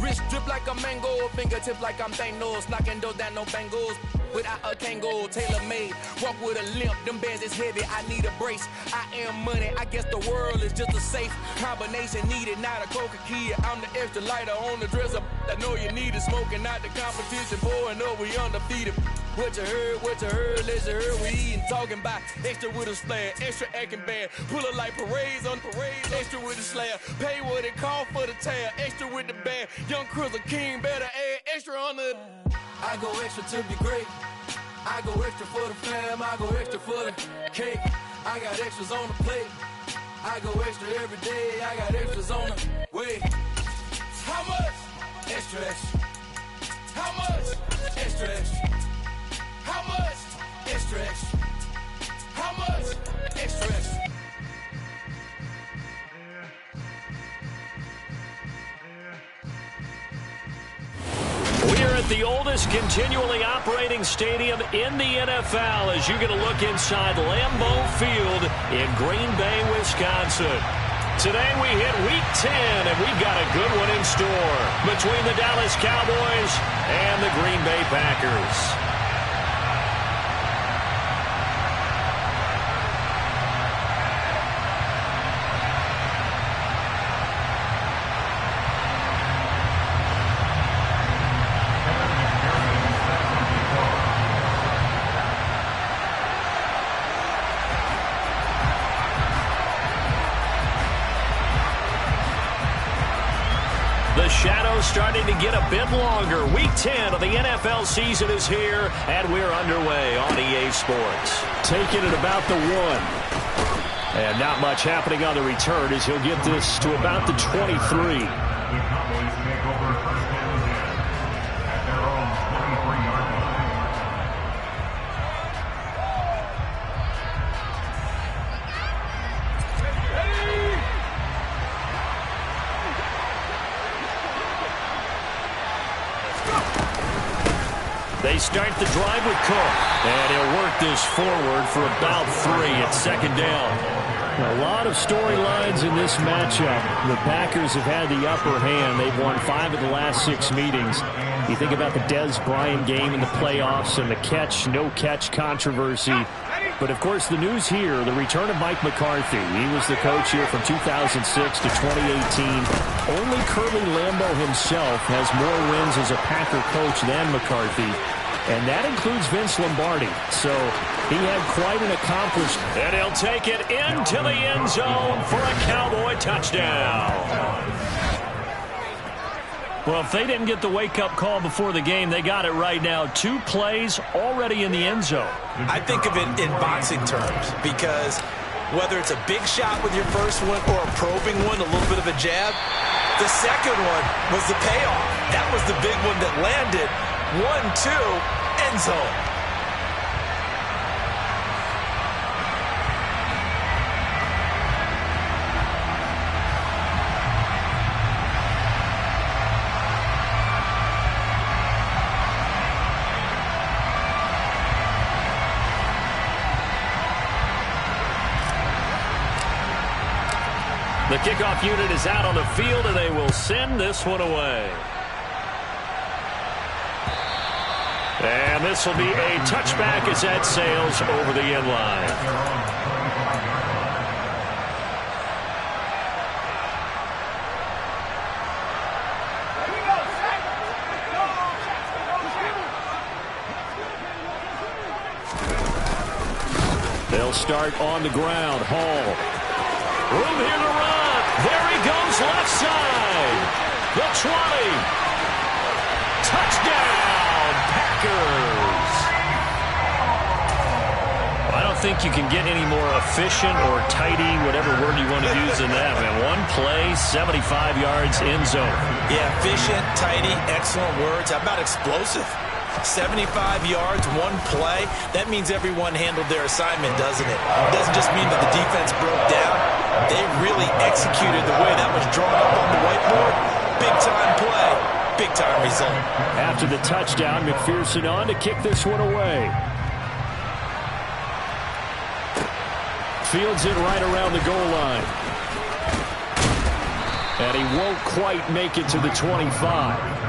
Wrist drip like a mango, fingertips like I'm Thanos, knocking those down no bangles. Without a Kango, tailor-made, walk with a limp, them bands is heavy, I need a brace. I am money, I guess the world is just a safe combination needed, not a coca key. I'm the extra lighter on the dresser, I know you need it, smoking out the competition, pouring up, we undefeated. What you heard, let's you heard, we eating, talking about extra with a slayer, extra acting bad, pull it like parades on parades, extra with the slayer, pay what it cost for the tail, extra with the band, young Chris a king, better add extra on the... I go extra to be great. I go extra for the fam. I go extra for the cake. I got extras on the plate. I go extra every day. I got extras on the way. How much? Extra, extra. How much? Extra, extra. How much? Extra, extra. How much? Extra, extra. We are at the oldest continually operating stadium in the NFL as you get a look inside Lambeau Field in Green Bay, Wisconsin. Today we hit Week 10, and we've got a good one in store between the Dallas Cowboys and the Green Bay Packers. Shadows starting to get a bit longer. Week 10 of the NFL season is here, and we're underway on EA Sports. Taking it about the 1. And not much happening on the return as he'll get this to about the 23. They start the drive with Cook, and he'll work this forward for about 3 at second down. A lot of storylines in this matchup. The Packers have had the upper hand. They've won 5 of the last 6 meetings. You think about the Dez Bryant game in the playoffs and the catch, no catch controversy. But, of course, the news here, the return of Mike McCarthy. He was the coach here from 2006 to 2018. Only Curly Lambeau himself has more wins as a Packer coach than McCarthy. And that includes Vince Lombardi. So he had quite an accomplishment. And he'll take it into the end zone for a Cowboy touchdown. Well, if they didn't get the wake-up call before the game, they got it right now. 2 plays already in the end zone. I think of it in boxing terms because whether it's a big shot with your first one or a probing one, a little bit of a jab, the second one was the payoff. That was the big one that landed. 1-2, end zone. The kickoff unit is out on the field, and they will send this one away. And this will be a touchback as that sails over the end line. They'll start on the ground. Hall. Room here to run. There he goes left side. The 20. Touchdown, Packers. I don't think you can get any more efficient or tidy, whatever word you want to use in that, man. 1 play, 75 yards, end zone. Yeah, efficient, tidy, excellent words. How about explosive? 75 yards, 1 play. That means everyone handled their assignment, doesn't it? It doesn't just mean that the defense broke down. They really executed the way that was drawn up on the whiteboard. Big-time play, big-time result. After the touchdown, McPherson on to kick this one away. Fields it right around the goal line. And he won't quite make it to the 25.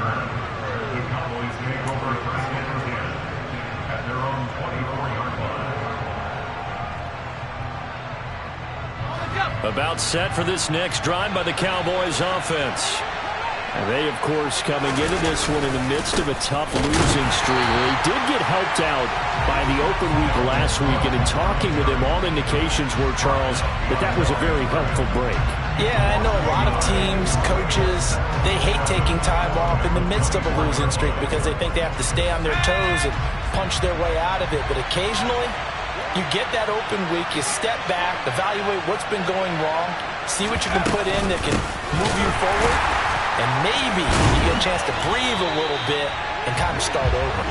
About set for this next drive by the Cowboys offense. And they, of course, coming into this one in the midst of a tough losing streak. He did get helped out by the open week last week, and in talking with him, all indications were, Charles, that was a very helpful break. Yeah, I know a lot of teams, coaches, they hate taking time off in the midst of a losing streak because they think they have to stay on their toes and punch their way out of it. But occasionally, you get that open week, you step back, evaluate what's been going wrong, see what you can put in that can move you forward, and maybe you get a chance to breathe a little bit and kind of start over.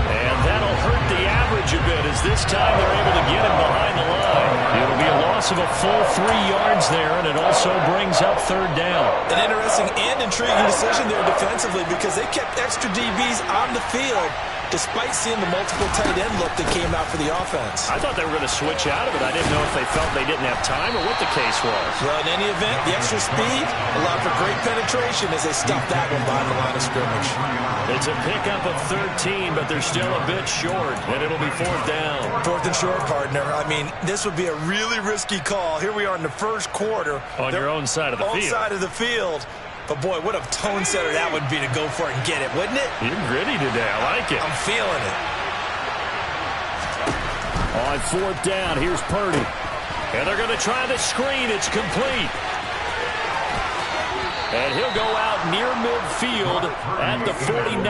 And that'll hurt the average a bit as this time they're able to get him behind the line. It'll be a loss of a full 3 yards there, and it also brings up third down. An interesting and intriguing decision there defensively because they kept extra DBs on the field despite seeing the multiple tight end look that came out for the offense. I thought they were going to switch out of it. I didn't know if they felt they didn't have time or what the case was. Well, in any event, the extra speed allowed for great penetration as they stuffed that one behind the line of scrimmage. It's a pickup of 13, but they're still a bit short, and it'll be fourth down. Fourth and short, partner. I mean, this would be a really risky call. Here we are in the first quarter. On your own side of the field. Own side of the field. But, boy, what a tone setter that would be to go for it and get it, wouldn't it? You're gritty today. I like it. I'm feeling it. On fourth down, here's Purdy. And they're going to try the screen. It's complete. And he'll go out near midfield at the 49.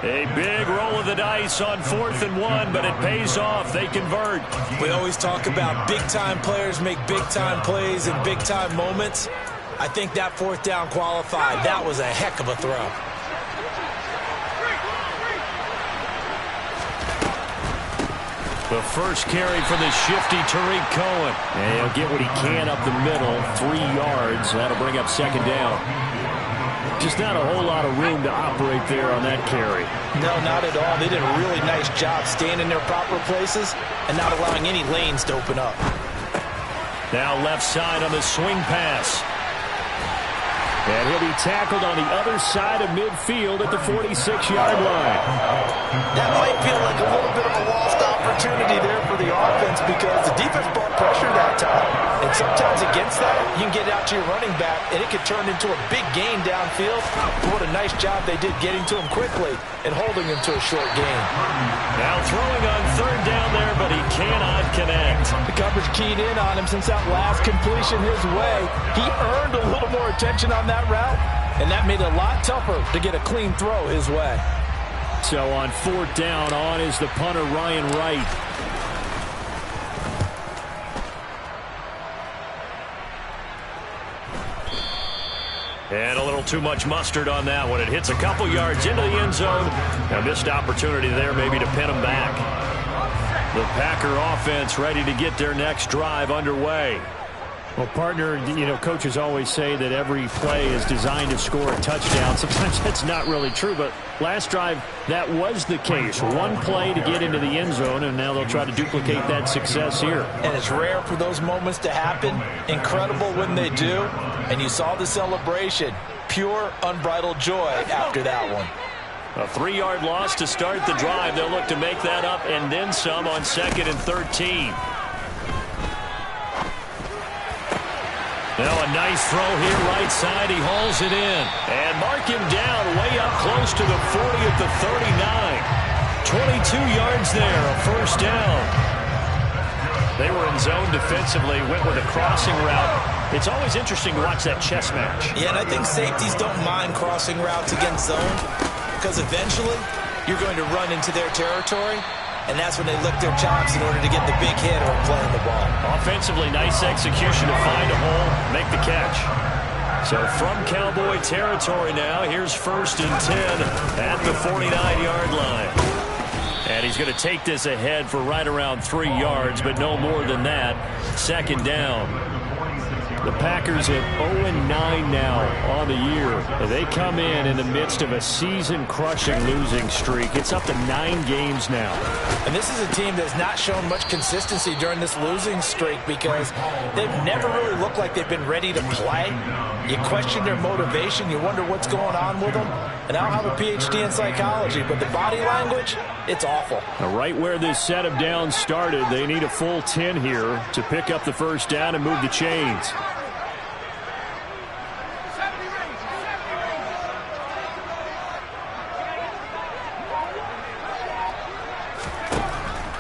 A big roll of the dice on 4th and 1, but it pays off. They convert. We always talk about big-time players make big-time plays in big-time moments. I think that fourth down qualified. That was a heck of a throw. The first carry for the shifty Tariq Cohen. And he'll get what he can up the middle, 3 yards. That'll bring up second down. Just not a whole lot of room to operate there on that carry. No, not at all. They did a really nice job staying in their proper places and not allowing any lanes to open up. Now left side on the swing pass. And he'll be tackled on the other side of midfield at the 46-yard line. That might feel like a little bit of a lost opportunity there for the offense because the defense brought pressure that time. And sometimes against that, you can get out to your running back, and it could turn into a big gain downfield. What a nice job they did getting to him quickly and holding him to a short gain. Now throwing on third down there, but he cannot connect. The coverage keyed in on him since that last completion his way. He earned a little more attention on that route, and that made it a lot tougher to get a clean throw his way. So on fourth down, on is the punter, Ryan Wright. And a little too much mustard on that one. It hits a couple yards into the end zone. A missed opportunity there maybe to pin him back. The Packer offense ready to get their next drive underway. Well, partner, you know, coaches always say that every play is designed to score a touchdown. Sometimes that's not really true, but last drive, that was the case. One play to get into the end zone, and now they'll try to duplicate that success here. And it's rare for those moments to happen. Incredible when they do. And you saw the celebration. Pure, unbridled joy after that one. A 3-yard loss to start the drive. They'll look to make that up and then some on 2nd and 13. Now a nice throw here right side. He hauls it in. And mark him down way up close to the 40 at the 39. 22 yards there, a first down. They were in zone defensively, went with a crossing route. It's always interesting to watch that chess match. Yeah, and I think safeties don't mind crossing routes against zone because eventually you're going to run into their territory. And that's when they lick their chops in order to get the big hit or playing the ball. Offensively, nice execution to find a hole, make the catch. So from Cowboy territory now, here's 1st and 10 at the 49-yard line. And he's going to take this ahead for right around 3 yards, but no more than that. 2nd down. The Packers at 0-9 now on the year. They come in the midst of a season-crushing losing streak. It's up to 9 games now. And this is a team that's not shown much consistency during this losing streak because they've never really looked like they've been ready to play. You question their motivation. You wonder what's going on with them. And I don't have a PhD in psychology, but the body language, it's awful. Right where this set of downs started, they need a full 10 here to pick up the first down and move the chains.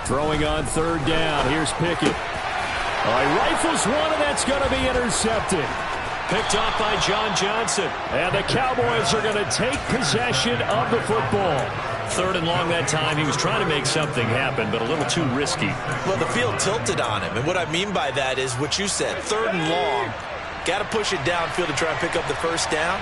Throwing on third down. Here's Pickett. All right, rifles one, and that's going to be intercepted. Picked off by John Johnson. And the Cowboys are going to take possession of the football. 3rd and long that time. He was trying to make something happen, but a little too risky. Well, the field tilted on him, and what I mean by that is what you said. 3rd and long. Got to push it downfield to try and pick up the first down.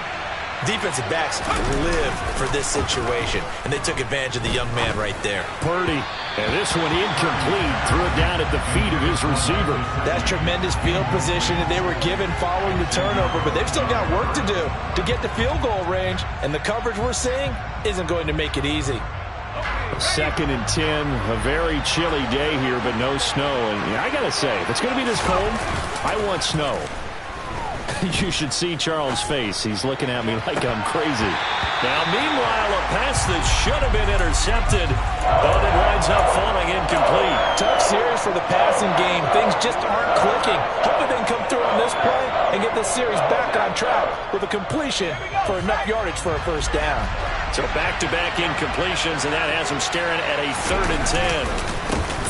Defensive backs live for this situation, and they took advantage of the young man right there. Purdy, and this one incomplete. Threw it down at the feet of his receiver. That's tremendous field position that they were given following the turnover, but they've still got work to do to get to field goal range, and the coverage we're seeing isn't going to make it easy. 2nd and 10, a very chilly day here, but no snow. And I got to say, if it's going to be this cold, I want snow. You should see Charles' face. He's looking at me like I'm crazy. Now, meanwhile, a pass that should have been intercepted, but it winds up falling incomplete. Tough series for the passing game. Things just aren't clicking. Hopefully they can come through on this play and get this series back on track with a completion for enough yardage for a first down. So back-to-back incompletions, and that has him staring at a 3rd and 10.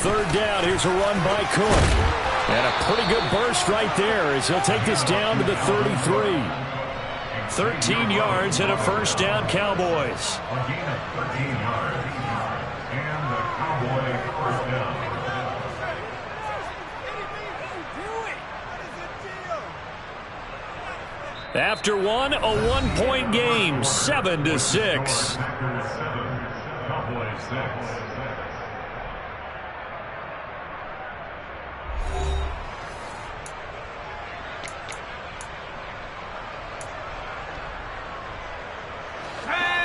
3rd down, here's a run by Cook. And a pretty good burst right there as he'll take this down to the 33. 13 yards and a first down, Cowboys. A gain of 13 yards. And the Cowboy first down. After one, a 1-point game, 7-6. Cowboys 6.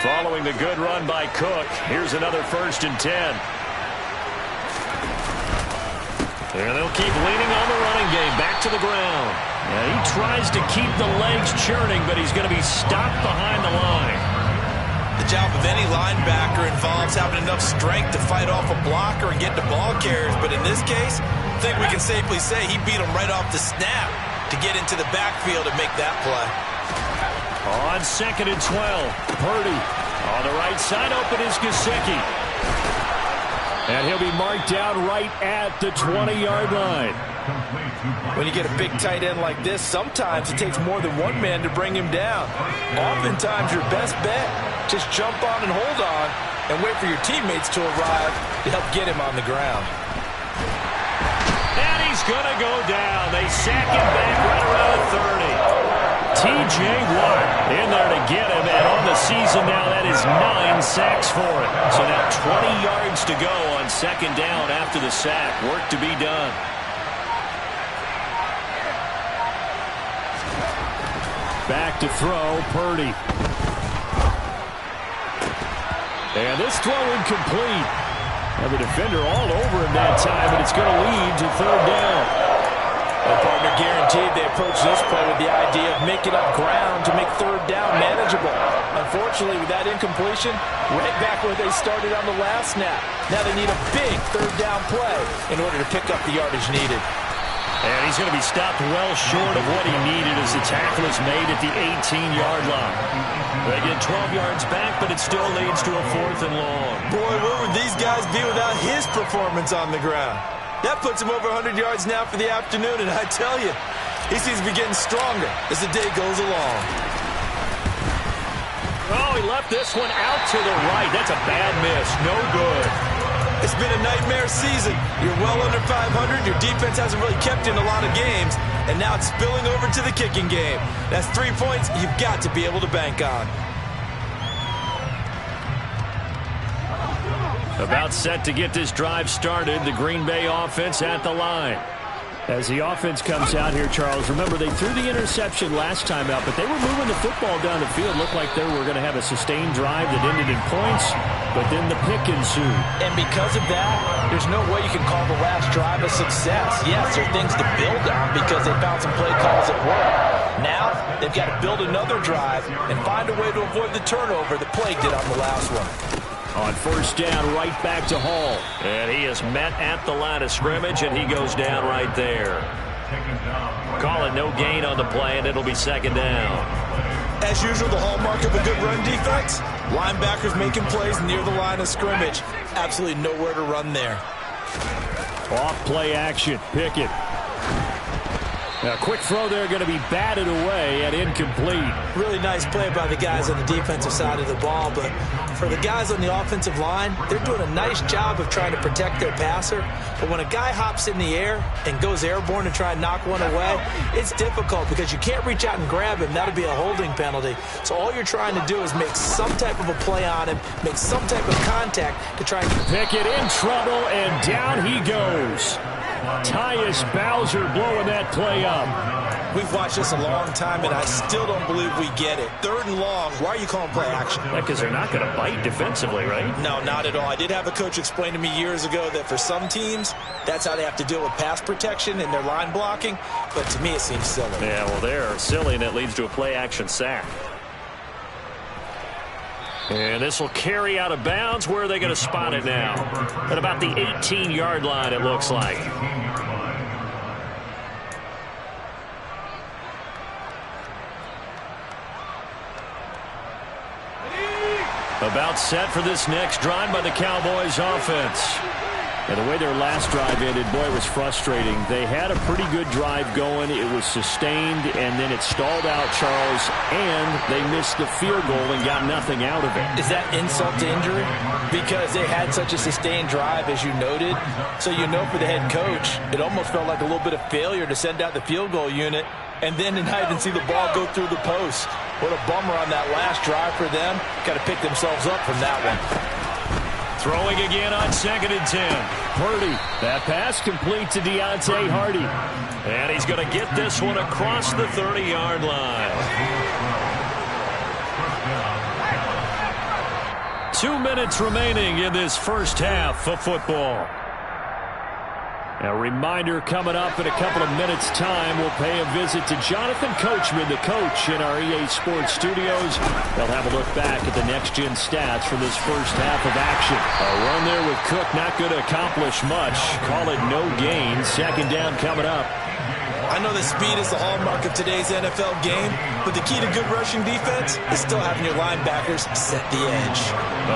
Following the good run by Cook, here's another 1st and 10. And they'll keep leaning on the running game, back to the ground. And he tries to keep the legs churning, but he's going to be stopped behind the line. The job of any linebacker involves having enough strength to fight off a blocker and get the ball carriers, but in this case, I think we can safely say he beat him right off the snap to get into the backfield and make that play. On 2nd and 12, Purdy. On the right side, open is Gesicki. And he'll be marked down right at the 20-yard line. When you get a big tight end like this, sometimes it takes more than one man to bring him down. Oftentimes, your best bet, just jump on and hold on and wait for your teammates to arrive to help get him on the ground. And he's going to go down. They sack him back right around the 30. T.J. Watt in there to get him, and on the season now, that is 9 sacks for him. So now 20 yards to go on 2nd down after the sack. Work to be done. Back to throw, Purdy. And this throw incomplete. Now the defender all over him that time, but it's going to lead to 3rd down. Their partner guaranteed they approach this play with the idea of making up ground to make 3rd down manageable. Unfortunately, with that incompletion, right back where they started on the last snap. Now they need a big 3rd down play in order to pick up the yardage needed. And he's going to be stopped well short of what he needed as the tackle is made at the 18-yard line. They get 12 yards back, but it still leads to a 4th and long. Boy, where would these guys be without his performance on the ground? That puts him over 100 yards now for the afternoon, and I tell you, he seems to be getting stronger as the day goes along. Oh, he left this one out to the right. That's a bad miss. No good. It's been a nightmare season. You're well under 500. Your defense hasn't really kept in a lot of games, and now it's spilling over to the kicking game. That's 3 points you've got to be able to bank on. About set to get this drive started. The Green Bay offense at the line. As the offense comes out here, Charles, remember they threw the interception last time out, but they were moving the football down the field. Looked like they were going to have a sustained drive that ended in points, but then the pick ensued. And because of that, there's no way you can call the last drive a success. Yes, there are things to build on because they found some play calls that work. Now, they've got to build another drive and find a way to avoid the turnover that plagued it on the last one. On first down, right back to Hall. And he is met at the line of scrimmage, and he goes down right there. Call it no gain on the play, and it'll be second down. As usual, the hallmark of a good run defense, linebackers making plays near the line of scrimmage. Absolutely nowhere to run there. Off play action, Pickett. A quick throw there, going to be batted away and incomplete. Really nice play by the guys on the defensive side of the ball, but for the guys on the offensive line, they're doing a nice job of trying to protect their passer. But when a guy hops in the air and goes airborne to try and knock one away, it's difficult because you can't reach out and grab him. That'll be a holding penalty. So all you're trying to do is make some type of a play on him, make some type of contact to try and... Pickett in trouble, and down he goes. Tyus Bowser blowing that play up. We've watched this a long time, and I still don't believe we get it. Third and long, why are you calling play action? Because they're not going to bite defensively, right? No, not at all. I did have a coach explain to me years ago that for some teams, that's how they have to deal with pass protection and their line blocking, but to me it seems silly. Yeah, well, they're silly, and it leads to a play action sack. And this will carry out of bounds. Where are they going to spot it now? At about the 18-yard line, it looks like. About set for this next drive by the Cowboys offense. And the way their last drive ended, boy, it was frustrating. They had a pretty good drive going. It was sustained, and then it stalled out, Charles, and they missed the field goal and got nothing out of it. Is that insult to injury? Because they had such a sustained drive, as you noted. So you know for the head coach, it almost felt like a little bit of failure to send out the field goal unit and then to not even see the ball go through the post. What a bummer on that last drive for them. Got to pick themselves up from that one. Throwing again on 2nd and 10. Purdy. That pass complete to Deontay Hardy. And he's going to get this one across the 30-yard line. 2 minutes remaining in this first half of football. A reminder coming up in a couple of minutes' time. We'll pay a visit to Jonathan Coachman, the coach in our EA Sports studios. They'll have a look back at the next-gen stats from this first half of action. A run there with Cook not going to accomplish much. Call it no gain. Second down coming up. I know that speed is the hallmark of today's NFL game, but the key to good rushing defense is still having your linebackers set the edge.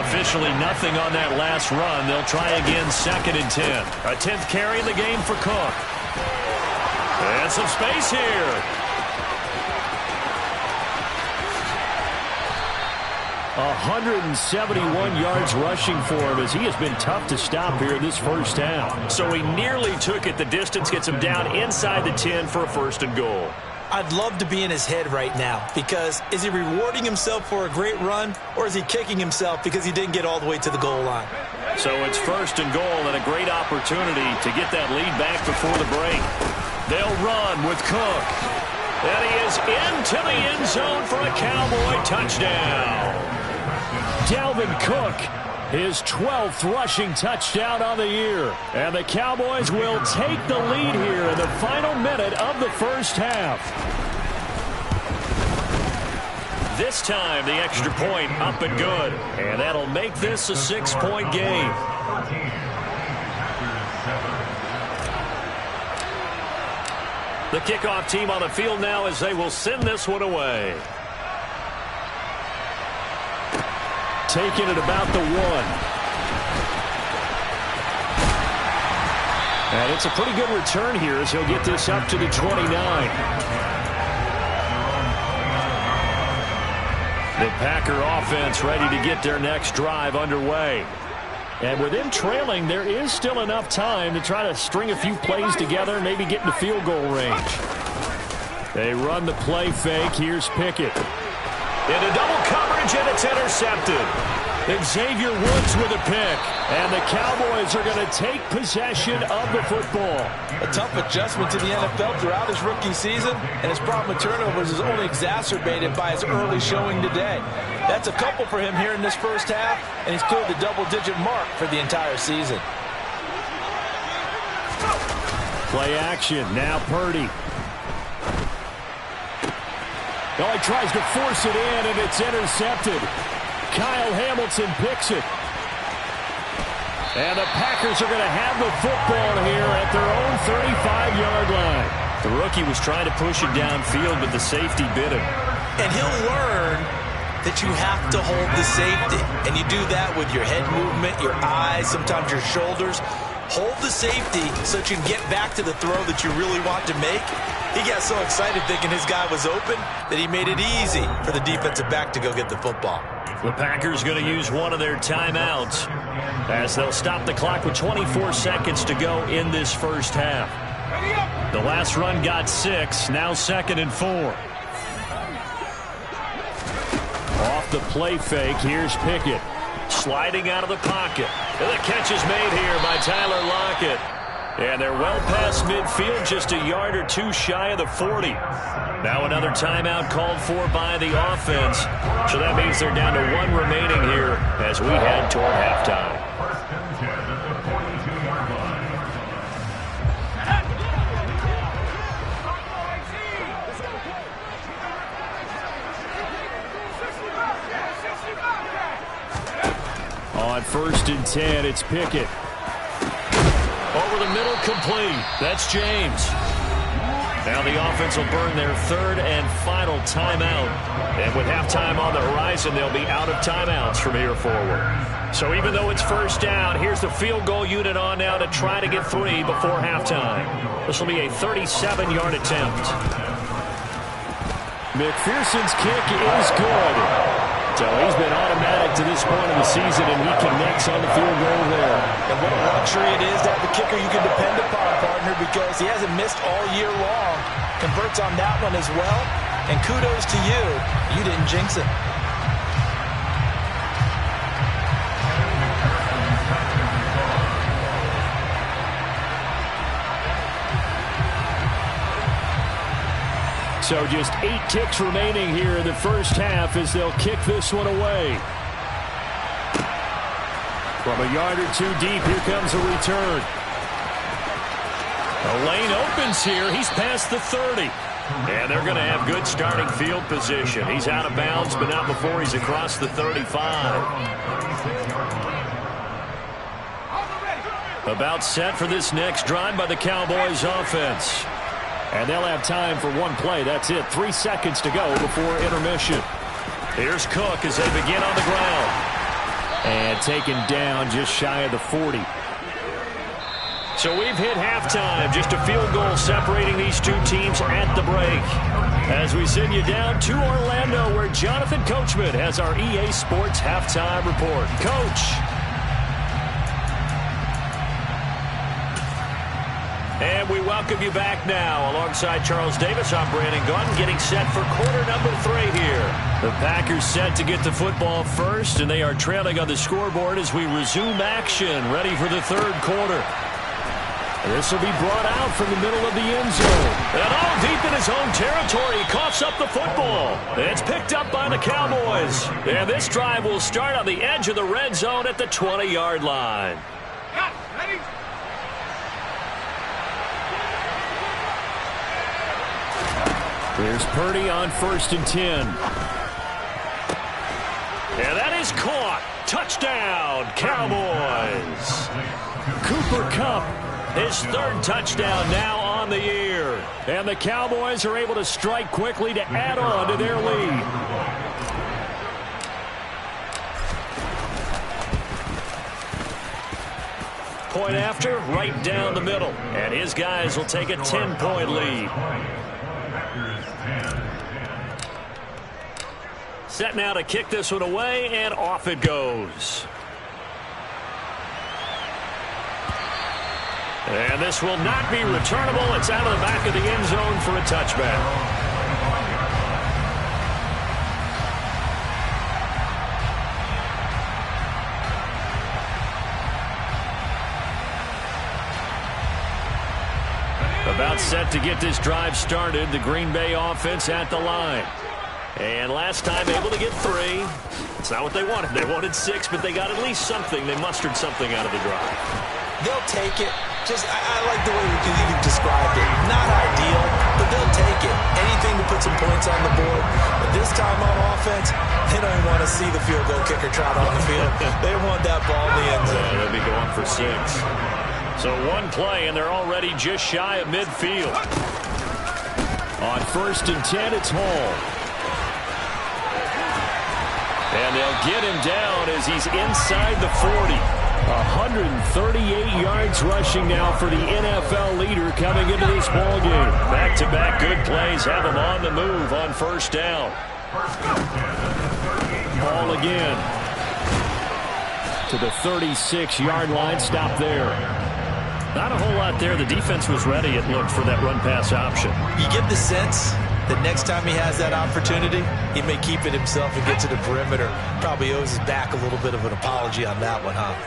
Officially nothing on that last run. They'll try again 2nd and 10. A 10th carry in the game for Cook. And some space here. 171 yards rushing for him as he has been tough to stop here this first half. So he nearly took it the distance, gets him down inside the 10 for a 1st and goal. I'd love to be in his head right now because is he rewarding himself for a great run or is he kicking himself because he didn't get all the way to the goal line? So it's 1st and goal and a great opportunity to get that lead back before the break. They'll run with Cook. And he is into the end zone for a Cowboy touchdown. Dalvin Cook, his 12th rushing touchdown on the year. And the Cowboys will take the lead here in the final minute of the first half. This time, the extra point up and good. And that'll make this a 6-point game. The kickoff team on the field now as they will send this one away. Taking it about the 1. And it's a pretty good return here as he'll get this up to the 29. The Packer offense ready to get their next drive underway. And with them trailing, there is still enough time to try to string a few plays together and maybe get into field goal range. They run the play fake. Here's Pickett. Into double coverage. coverage, and it's intercepted. Xavier Woods with a pick. And the Cowboys are going to take possession of the football. A tough adjustment to the NFL throughout his rookie season, and his problem with turnovers is only exacerbated by his early showing today. That's a couple for him here in this first half, and he's cleared the double-digit mark for the entire season. Play action. Now Purdy. Oh, he tries to force it in, and it's intercepted. Kyle Hamilton picks it. And the Packers are going to have the football here at their own 35-yard line. The rookie was trying to push it downfield, but the safety bit him. And he'll learn that you have to hold the safety. And you do that with your head movement, your eyes, sometimes your shoulders. Hold the safety so that you can get back to the throw that you really want to make. He got so excited thinking his guy was open that he made it easy for the defensive back to go get the football. The Packers going to use one of their timeouts as they'll stop the clock with 24 seconds to go in this first half. The last run got 6, now 2nd and 4. Off the play fake, here's Pickett. Sliding out of the pocket. And the catch is made here by Tyler Lockett. And they're well past midfield, just a yard or two shy of the 40. Now another timeout called for by the offense. So that means they're down to 1 remaining here as we head toward halftime. First and 10 at the 42-yard line. On 1st and 10, it's Pickett. Over the middle, complete. That's James. Now the offense will burn their 3rd and final timeout. And with halftime on the horizon, they'll be out of timeouts from here forward. So even though it's first down, here's the field goal unit on now to try to get 3 before halftime. This will be a 37-yard attempt. McPherson's kick is good. So he's been automatic to this point of the season, and he connects on the field goal there. And what a luxury it is to have a kicker you can depend upon, partner, because he hasn't missed all year long. Converts on that one as well. And kudos to you. You didn't jinx it. So just 8 ticks remaining here in the first half as they'll kick this one away. From a yard or 2 deep, here comes a return. The lane opens here. He's past the 30. And they're going to have good starting field position. He's out of bounds, but not before he's across the 35. About set for this next drive by the Cowboys offense. And they'll have time for 1 play. That's it. 3 seconds to go before intermission. Here's Cook as they begin on the ground. And taken down just shy of the 40. So we've hit halftime. Just a field goal separating these two teams at the break. As we send you down to Orlando, where Jonathan Coachman has our EA Sports halftime report. Coach. And we welcome you back now. Alongside Charles Davis, I'm Brandon Gaudin, getting set for quarter number 3 here. The Packers set to get the football first, and they are trailing on the scoreboard as we resume action, ready for the 3rd quarter. This will be brought out from the middle of the end zone. And all deep in his own territory, he coughs up the football. It's picked up by the Cowboys. And this drive will start on the edge of the red zone at the 20-yard line. Ready? Here's Purdy on 1st and 10. And that is caught. Touchdown, Cowboys. Cooper Kupp, his 3rd touchdown now on the year. And the Cowboys are able to strike quickly to add on to their lead. Point after, right down the middle. And his guys will take a 10-point lead. Set now to kick this one away, and off it goes. And this will not be returnable. It's out of the back of the end zone for a touchback. About set to get this drive started. The Green Bay offense at the line. And last time able to get 3. It's not what they wanted. They wanted 6, but they got at least something. They mustered something out of the drive. They'll take it. I like the way you described it. Not ideal, but they'll take it. Anything to put some points on the board. But this time on offense, they don't even want to see the field goal kicker trot on the field. They want that ball in the end zone. They'll be going for 6. So one play, and they're already just shy of midfield. On 1st and 10, it's Hall. And they'll get him down as he's inside the 40. 138 yards rushing now for the NFL leader coming into this ballgame. Back-to-back good plays have him on the move on 1st down. Ball again to the 36-yard line. Stop there. Not a whole lot there. The defense was ready, it looked, for that run-pass option. You get the sense that next time he has that opportunity, he may keep it himself and get to the perimeter. Probably owes his back a little bit of an apology on that one, huh?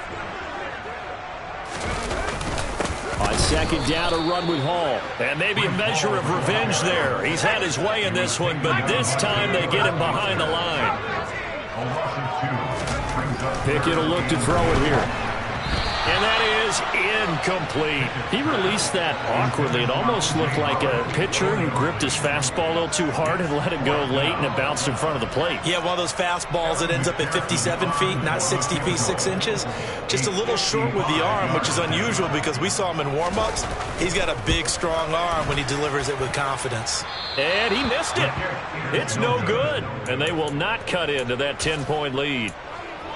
On 2nd down, a run with Hall. And maybe a measure of revenge there. He's had his way in this one, but this time they get him behind the line. Pickett will look to throw it here. And that is incomplete. He released that awkwardly. It almost looked like a pitcher who gripped his fastball a little too hard and let it go late, and it bounced in front of the plate. Yeah, one of those fastballs that ends up at 57 feet, not 60 feet, 6 inches. Just a little short with the arm, which is unusual because we saw him in warm-ups. He's got a big, strong arm when he delivers it with confidence. And he missed it. It's no good. And they will not cut into that 10-point lead.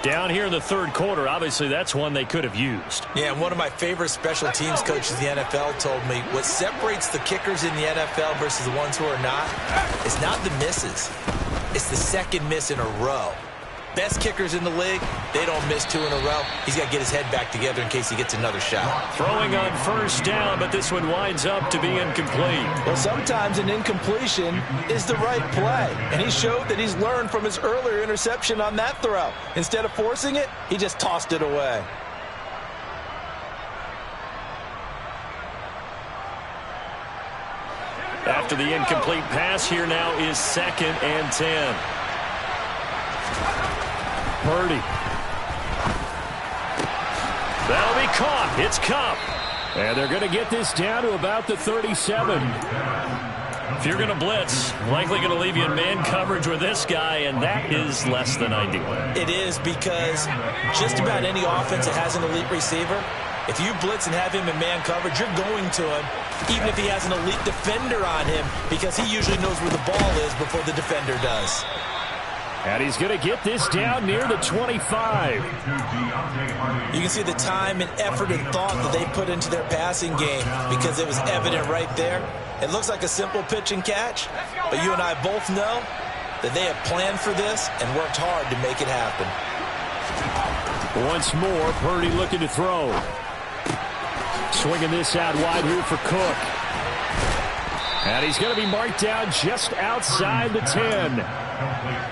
Down here in the 3rd quarter, obviously that's one they could have used. Yeah, and one of my favorite special teams coaches in the NFL told me what separates the kickers in the NFL versus the ones who are not is not the misses. It's the second miss in a row. Best kickers in the league, they don't miss 2 in a row. He's got to get his head back together in case he gets another shot. Throwing on 1st down, but this one winds up to be incomplete. Well, sometimes an incompletion is the right play. And he showed that he's learned from his earlier interception on that throw. Instead of forcing it, he just tossed it away. After the incomplete pass, here now is 2nd and 10. Purdy. That'll be caught. It's Cup. And they're going to get this down to about the 37. If you're going to blitz, likely going to leave you in man coverage with this guy, and that is less than ideal. It is, because just about any offense that has an elite receiver, if you blitz and have him in man coverage, you're going to him, even if he has an elite defender on him, because he usually knows where the ball is before the defender does. And he's going to get this down near the 25. You can see the time and effort and thought that they put into their passing game, because it was evident right there. It looks like a simple pitch and catch, but you and I both know that they have planned for this and worked hard to make it happen. Once more, Purdy looking to throw. Swinging this out wide here for Cook. And he's going to be marked down just outside the 10.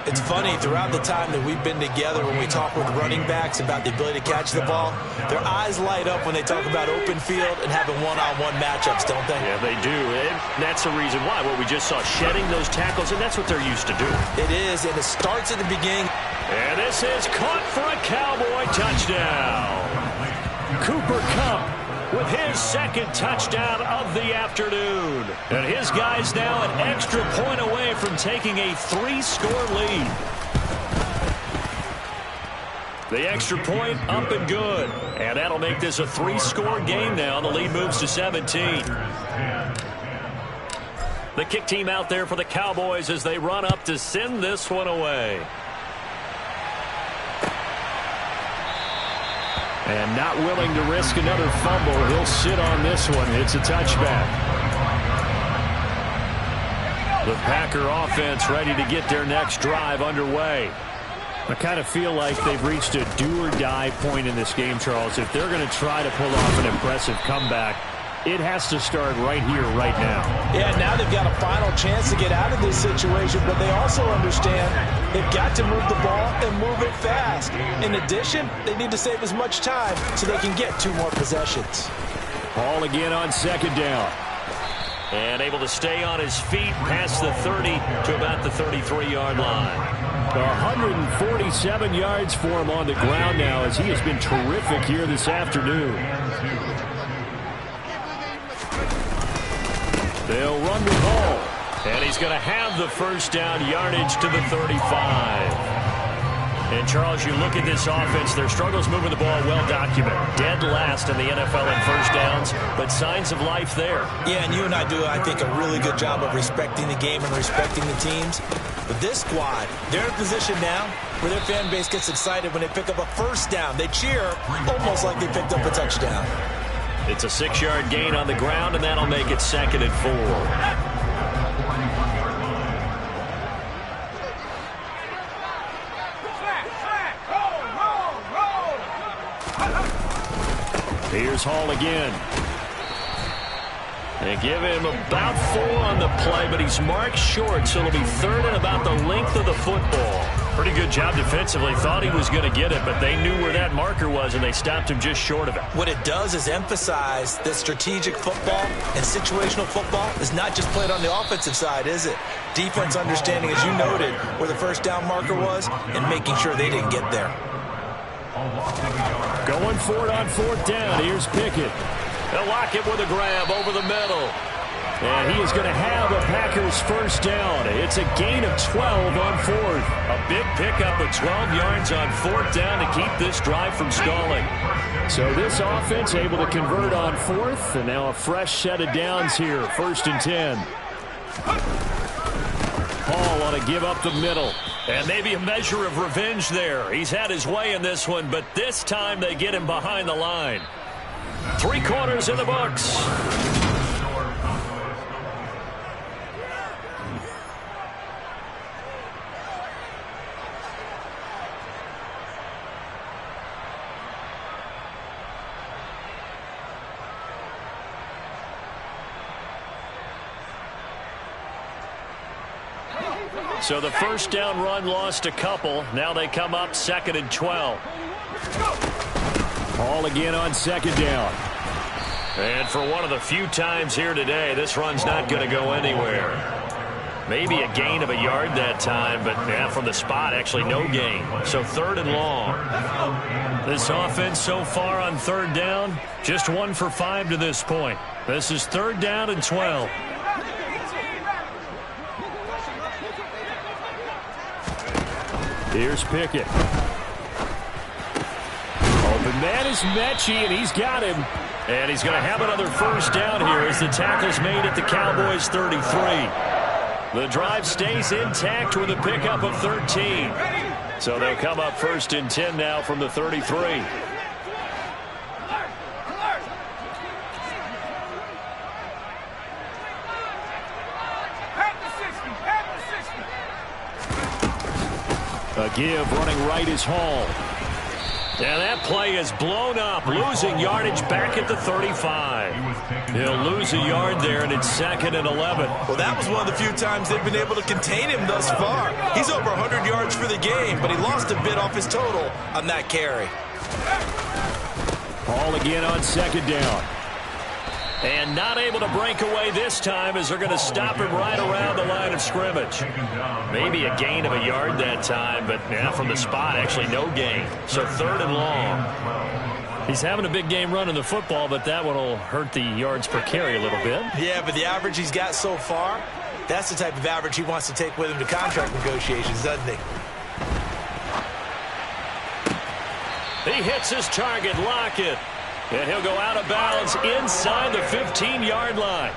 It's funny, throughout the time that we've been together, when we talk with running backs about the ability to catch the ball, their eyes light up when they talk about open field and having one-on-one matchups, don't they? Yeah, they do. And that's the reason why. What we just saw, shedding those tackles, and that's what they're used to doing. It is, and it starts at the beginning. And this is caught for a Cowboy touchdown. Cooper Kupp with his 2nd touchdown of the afternoon. And his guys now an extra point away from taking a 3-score lead. The extra point up and good. And that'll make this a 3-score game now. The lead moves to 17. The kick team out there for the Cowboys as they run up to send this one away. And not willing to risk another fumble. He'll sit on this one. It's a touchback. The Packer offense ready to get their next drive underway. I kind of feel like they've reached a do-or-die point in this game, Charles. If they're going to try to pull off an impressive comeback, it has to start right here, right now. Yeah, now they've got a final chance to get out of this situation, but they also understand they've got to move the ball and move it fast. In addition, they need to save as much time so they can get 2 more possessions. Ball again on 2nd down. And able to stay on his feet past the 30 to about the 33-yard line. 147 yards for him on the ground now as he has been terrific here this afternoon. They'll run the ball. And he's going to have the first down, yardage to the 35. And, Charles, you look at this offense, their struggles moving the ball well documented. Dead last in the NFL in first downs, but signs of life there. Yeah, and you and I do, I think, a really good job of respecting the game and respecting the teams. But this squad, they're in a position now where their fan base gets excited when they pick up a first down. They cheer almost like they picked up a touchdown. It's a 6-yard gain on the ground, and that'll make it 2nd and 4. Here's Hall again. They give him about 4 on the play, but he's marked short, so it'll be 3rd and about the length of the football. Pretty good job defensively. Thought he was going to get it, but they knew where that marker was, and they stopped him just short of it. What it does is emphasize that strategic football and situational football is not just played on the offensive side, is it? Defense understanding, as you noted, where the first down marker was and making sure they didn't get there. Going for it on 4th down. Here's Pickett. They'll lock it with a grab over the middle. And he is going to have a Packers first down. It's a gain of 12 on 4th. A big pickup of 12 yards on 4th down to keep this drive from stalling. So this offense able to convert on 4th, and now a fresh set of downs here. 1st and 10. Hall on to give up the middle. And maybe a measure of revenge there. He's had his way in this one, but this time they get him behind the line. 3 quarters in the books. So the first down run lost a couple. Now they come up 2nd and 12. Hall again on 2nd down. And for one of the few times here today, this run's not going to go anywhere. Maybe a gain of a yard that time, but yeah, from the spot, actually no gain. So 3rd and long. This offense so far on 3rd down, just 1 for 5 to this point. This is 3rd down and 12. Here's Pickett. Open man is Mechie, and he's got him. And he's going to have another first down here as the tackle's made at the Cowboys' 33. The drive stays intact with a pickup of 13. So they'll come up 1st and 10 now from the 33. A give running right is Hall. And that play is blown up, losing yardage back at the 35. He'll lose a yard there, and it's 2nd and 11. Well, that was one of the few times they've been able to contain him thus far. He's over 100 yards for the game, but he lost a bit off his total on that carry. Hall again on 2nd down. And not able to break away this time as they're going to stop him right around the line of scrimmage. Maybe a gain of a yard that time, but yeah, from the spot, actually no gain. So 3rd and long. He's having a big game running the football, but that one will hurt the yards per carry a little bit. Yeah, but the average he's got so far, that's the type of average he wants to take with him to contract negotiations, doesn't he? He hits his target, Lockett. And he'll go out of bounds inside the 15-yard line.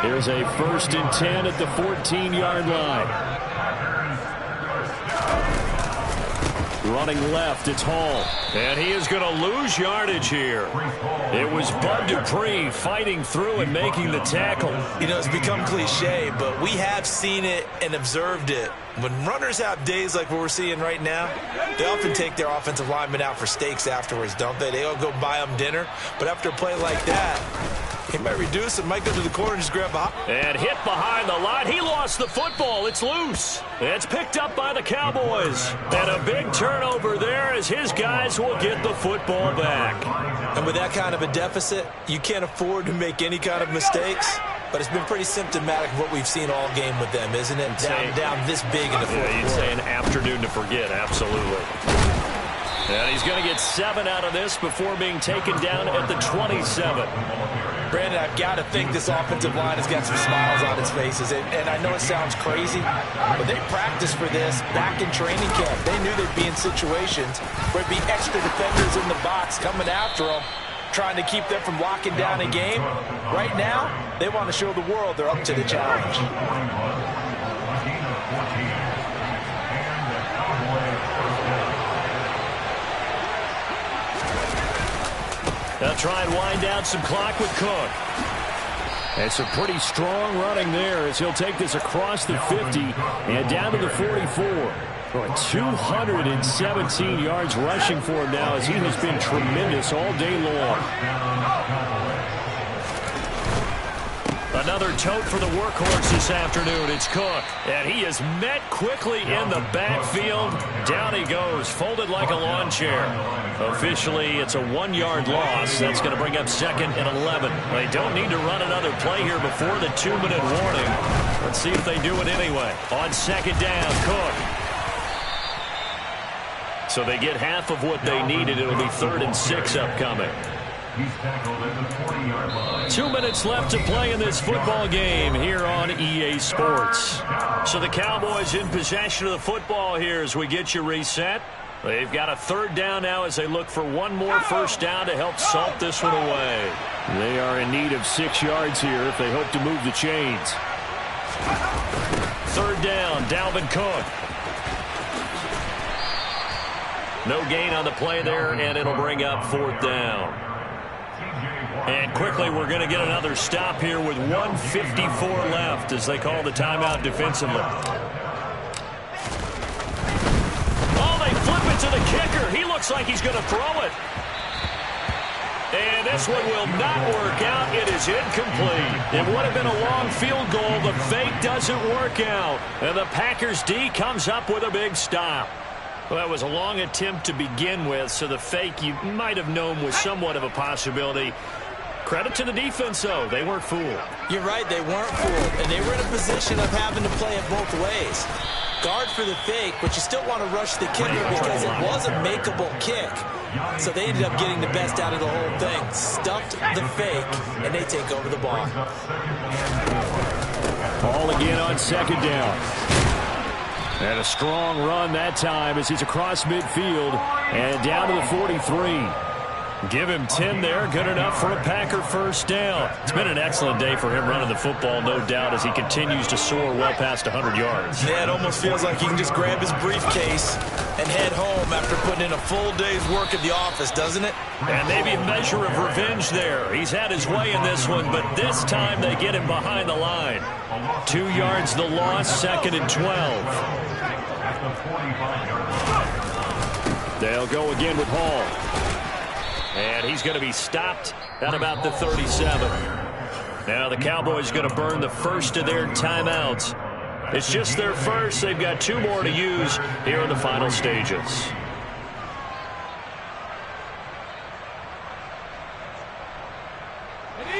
Here's a 1st and 10 at the 14-yard line. Running left, it's Hall. And he is going to lose yardage here. It was Bud Dupree fighting through and making the tackle. You know, it's become cliche, but we have seen it and observed it. When runners have days like what we're seeing right now, they often take their offensive linemen out for steaks afterwards, don't they? They all go buy them dinner. But after a play like that, he might reduce and might go to the corner and just grab a... And hit behind the line. He lost the football. It's loose. It's picked up by the Cowboys. And a big turnover there as his guys will get the football back. And with that kind of a deficit, you can't afford to make any kind of mistakes. but it's been pretty symptomatic of what we've seen all game with them, isn't it? Down this big in the fourth quarter. You'd say an afternoon to forget, absolutely. And he's going to get 7 out of this before being taken down at the 27. Brandon, I've got to think this offensive line has got some smiles on its faces. And I know it sounds crazy, but they practiced for this back in training camp. They knew they'd be in situations where there'd be extra defenders in the box coming after them, trying to keep them from locking down a game. Right now, they want to show the world they're up to the challenge. They'll try and wind down some clock with Cook. And some pretty strong running there as he'll take this across the 50 and down to the 44. 217 yards rushing for him now as he has been tremendous all day long. Another tote for the workhorse this afternoon. It's Cook. And he is met quickly in the backfield. Down he goes, folded like a lawn chair. Officially, it's a 1-yard loss. That's going to bring up 2nd and 11. They don't need to run another play here before the 2-minute warning. Let's see if they do it anyway. On 2nd down, Cook. So they get half of what they needed. It'll be 3rd and 6 upcoming. 2 minutes left to play in this football game here on EA Sports. So the Cowboys in possession of the football here as we get you reset. They've got a 3rd down now as they look for one more first down to help salt this one away. They are in need of 6 yards here if they hope to move the chains. 3rd down, Dalvin Cook. No gain on the play there, and it'll bring up 4th down. And quickly, we're going to get another stop here with 1:54 left as they call the timeout defensively. Oh, they flip it to the kicker. He looks like he's going to throw it. And this one will not work out. It is incomplete. It would have been a long field goal. The fake doesn't work out. And the Packers D comes up with a big stop. Well, that was a long attempt to begin with, so the fake you might have known was somewhat of a possibility. Credit to the defense, though. They weren't fooled. You're right, they weren't fooled, and they were in a position of having to play it both ways. Guard for the fake, but you still want to rush the kicker because it was a makeable kick. So they ended up getting the best out of the whole thing. Stuffed the fake, and they take over the ball. Ball again on 2nd down. And a strong run that time as he's across midfield and down to the 43. Give him 10 there. Good enough for a Packer first down. It's been an excellent day for him running the football, no doubt, as he continues to soar well past 100 yards. Yeah, it almost feels like he can just grab his briefcase and head home after putting in a full day's work at the office, doesn't it? And maybe a measure of revenge there. He's had his way in this one, but this time they get him behind the line. 2 yards the loss, 2nd and 12. They'll go again with Hall. And he's going to be stopped at about the 37. Now the Cowboys are going to burn the first of their timeouts. It's just their first. They've got 2 more to use here in the final stages.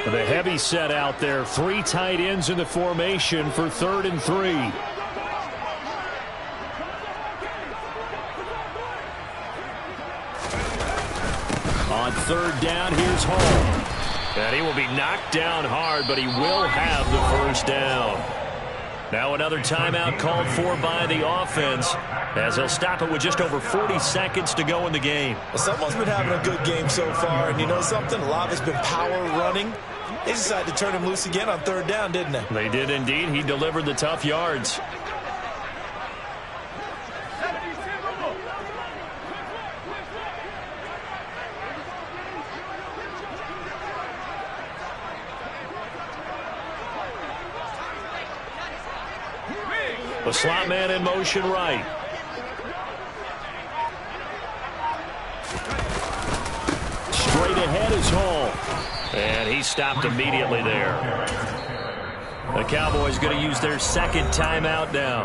The heavy set out there. 3 tight ends in the formation for 3rd and 3. On 3rd down, here's Hall. And he will be knocked down hard, but he will have the first down. Now another timeout called for by the offense as they'll stop it with just over 40 seconds to go in the game. Well, someone's been having a good game so far, and you know something? A lot of it's been power running. They decided to turn him loose again on 3rd down, didn't they? They did indeed. He delivered the tough yards. The slot man in motion right. Straight ahead is Hall. And he stopped immediately there. The Cowboys going to use their second timeout now.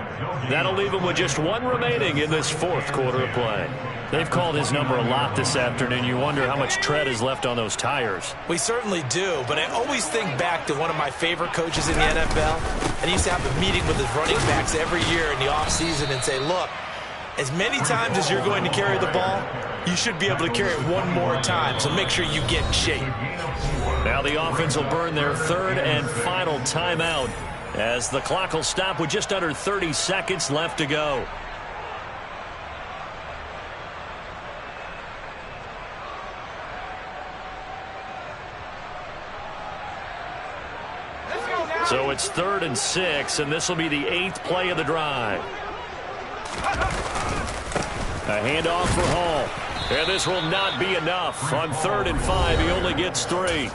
That'll leave them with just one remaining in this fourth quarter of play. They've called his number a lot this afternoon. You wonder how much tread is left on those tires. We certainly do, but I always think back to one of my favorite coaches in the NFL. And he used to have a meeting with his running backs every year in the offseason and say, look, as many times as you're going to carry the ball, you should be able to carry it one more time, so make sure you get in shape. Now the offense will burn their third and final timeout as the clock will stop with just under 30 seconds left to go. So it's 3rd and 6, and this will be the 8th play of the drive. A handoff for Hall. And this will not be enough. On 3rd and 5, he only gets 3.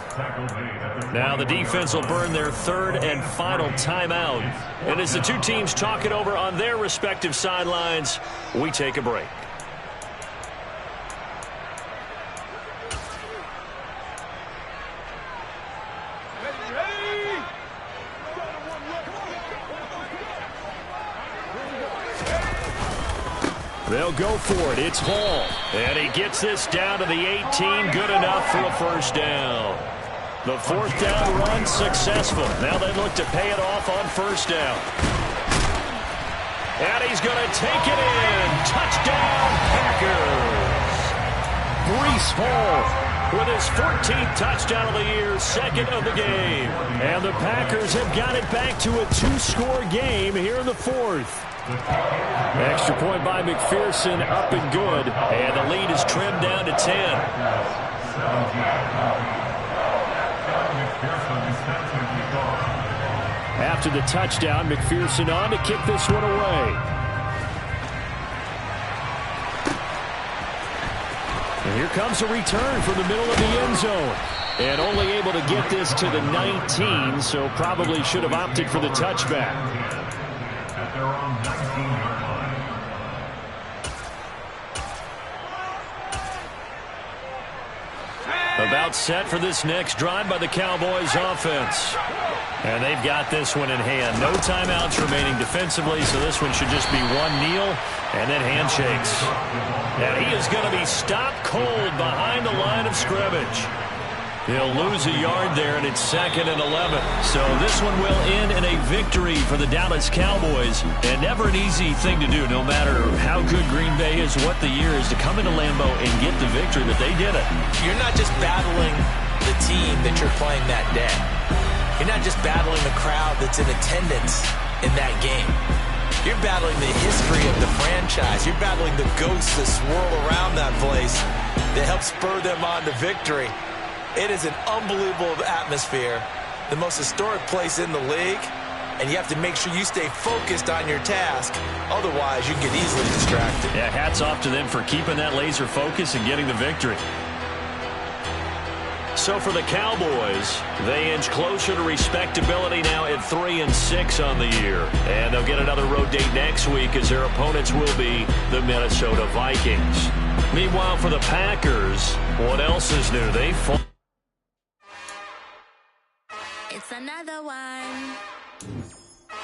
Now the defense will burn their third and final timeout. And as the two teams talk it over on their respective sidelines, we take a break. They'll go for it. It's Hall. And he gets this down to the 18. Good enough for a first down. The 4th down run successful. Now they look to pay it off on first down. And he's going to take it in. Touchdown, Packers. Breece Hall with his 14th touchdown of the year, 2nd of the game. And the Packers have got it back to a 2-score game here in the 4th. Extra point by McPherson, up and good. And the lead is trimmed down to 10. After the touchdown, McPherson on to kick this one away. And here comes a return from the middle of the end zone. And only able to get this to the 19, so probably should have opted for the touchback. About set for this next drive by the Cowboys offense. And they've got this one in hand. No timeouts remaining defensively, so this one should just be one kneel and then handshakes. And he is going to be stopped cold behind the line of scrimmage. He'll lose a yard there, and it's 2nd and 11. So this one will end in a victory for the Dallas Cowboys. And never an easy thing to do, no matter how good Green Bay is, what the year is, to come into Lambeau and get the victory, but they did it. You're not just battling the team that you're playing that day. You're not just battling the crowd that's in attendance in that game. You're battling the history of the franchise. You're battling the ghosts that swirl around that place that help spur them on to victory. It is an unbelievable atmosphere, the most historic place in the league, and you have to make sure you stay focused on your task. Otherwise, you get easily distracted. Yeah, hats off to them for keeping that laser focus and getting the victory. So for the Cowboys, they inch closer to respectability now at 3 and 6 on the year. And they'll get another road date next week as their opponents will be the Minnesota Vikings. Meanwhile, for the Packers, what else is new? They fall. It's another one.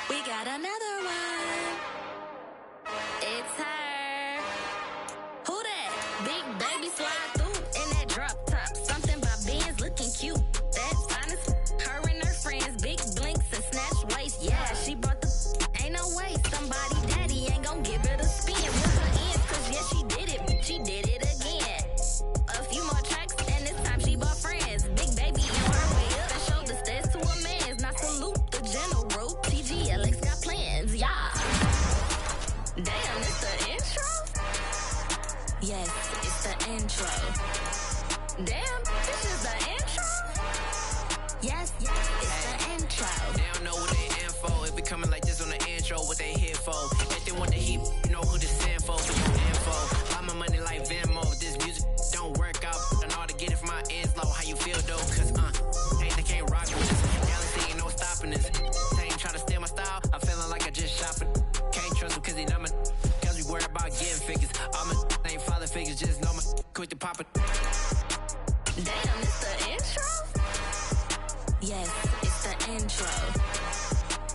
We got another one. It's her. Who that? Big baby slide through in that drop top. Something about Benz looking cute. That's honest. Her and her friends, big blinks and snatch waist. Yeah, she brought the. Ain't no way somebody daddy ain't gonna give it a spin with her ends. Cause yeah, she did it. She did it again. A few more tracks and this time she bought friends. Big baby on her way up and showed the stairs to a man's. Now salute the general. TGLX got plans, yeah. Damn, it's the intro? Yes, it's the intro. Damn, this is the intro? Yes, it's the intro. They don't know what they in for. It be coming like this on the intro, what they here for. If they want the heat, you know who to send for info. Buy my money like Venmo. This music don't work out. I know how to get it from my ends low. How you feel though? Cause hey, they can't rock with this. Galaxy ain't no stopping this. They ain't trying to steal my style. I'm feeling like I just shopping. Can't trust them cause they know my cause we worried about getting figures. All my ain't father figures, just know my quick to pop it. Damn, it's the intro? Yes, it's the intro.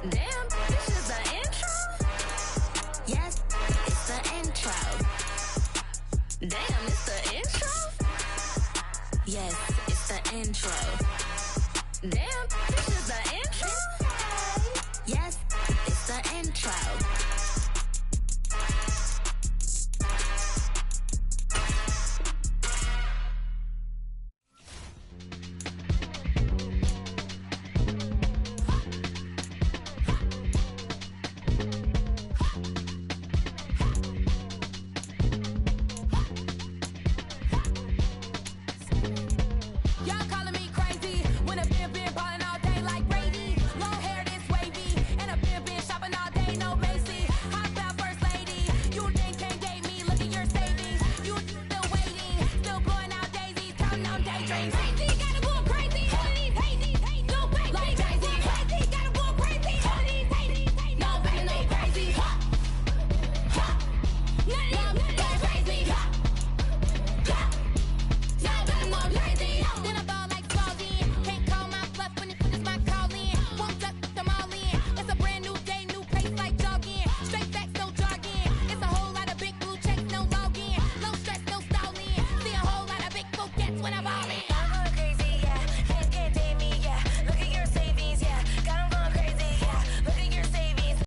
Damn, this is the intro? Yes, it's the intro. Damn, it's the intro? Yes, it's the intro. Damn, this is the intro?